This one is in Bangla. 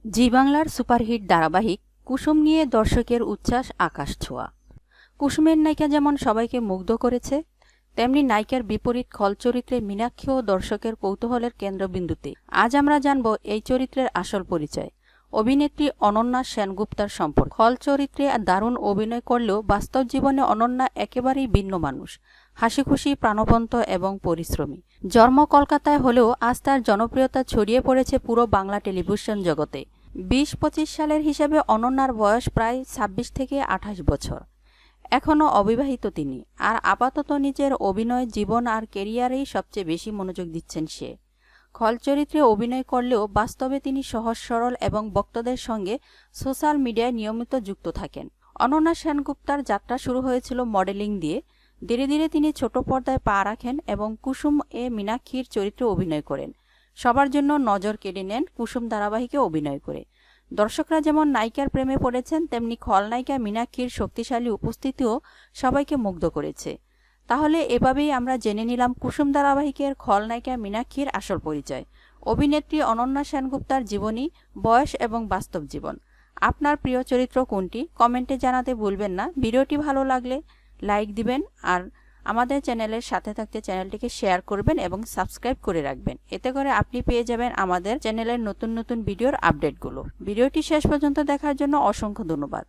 জি বাংলার সুপারহিট ধারাবাহিক কুসুম নিয়ে দর্শকের উচ্ছ্বাস আকাশ ছোঁয়া। কুসুমের নায়িকা যেমন সবাইকে মুগ্ধ করেছে, তেমনি নায়িকার বিপরীত খল চরিত্রে মীনাক্ষীও দর্শকের কৌতূহলের কেন্দ্রবিন্দুতে। আজ আমরা জানব এই চরিত্রের আসল পরিচয়, অভিনেত্রী অনন্যা সেনগুপ্তার সম্পর্কে। খল চরিত্রে দারুণ অভিনয় করলেও বাস্তব জীবনে অনন্যা একেবারেই ভিন্ন মানুষ, হাসিখুশি, প্রাণবন্ত এবং পরিশ্রমী। জন্ম কলকাতায় হলেও আজ তার জনপ্রিয়তা ছড়িয়ে পড়েছে পুরো বাংলা টেলিভিশন জগতে। 20-25 সালের হিসাবে অনন্যার বয়স প্রায় 26 থেকে 28 বছর। এখনও অবিবাহিত তিনি, আর আপাতত নিজের অভিনয় জীবন আর কেরিয়ারেই সবচেয়ে বেশি মনোযোগ দিচ্ছেন সে। খল চরিত্রে অভিনয় করলেও বাস্তবে তিনি সহজ সরল এবং ভক্তদের সঙ্গে সোশ্যাল মিডিয়ায় নিয়মিত যুক্ত থাকেন। অনন্যা সেনগুপ্তার যাত্রা শুরু হয়েছিল মডেলিং দিয়ে। ধীরে ধীরে তিনি ছোট পর্দায় পা রাখেন এবং কুসুম এ মীনাক্ষীর চরিত্রে অভিনয় করেন। সবার জন্য নজর কেড়ে নেন কুসুম ধারাবাহিকে অভিনয় করে। দর্শকরা যেমন নায়িকার প্রেমে পড়েছেন, তেমনি খলনায়িকা মীনাক্ষীর শক্তিশালী উপস্থিতিও সবাইকে মুগ্ধ করেছে। তাহলে এভাবেই আমরা জেনে নিলাম কুসুম ধারাবাহিকের খলনায়িকা মীনাক্ষীর আসল পরিচয়, অভিনেত্রী অনন্যা সেনগুপ্তার জীবনী, বয়স এবং বাস্তব জীবন। আপনার প্রিয় চরিত্র কোনটি কমেন্টে জানাতে ভুলবেন না। ভিডিওটি ভালো লাগলে লাইক দিবেন, আর আমাদের চ্যানেলের সাথে থাকতে চ্যানেলটিকে শেয়ার করবেন এবং সাবস্ক্রাইব করে রাখবেন। এতে করে আপনি পেয়ে যাবেন আমাদের চ্যানেলের নতুন নতুন ভিডিওর আপডেটগুলো। ভিডিওটি শেষ পর্যন্ত দেখার জন্য অসংখ্য ধন্যবাদ।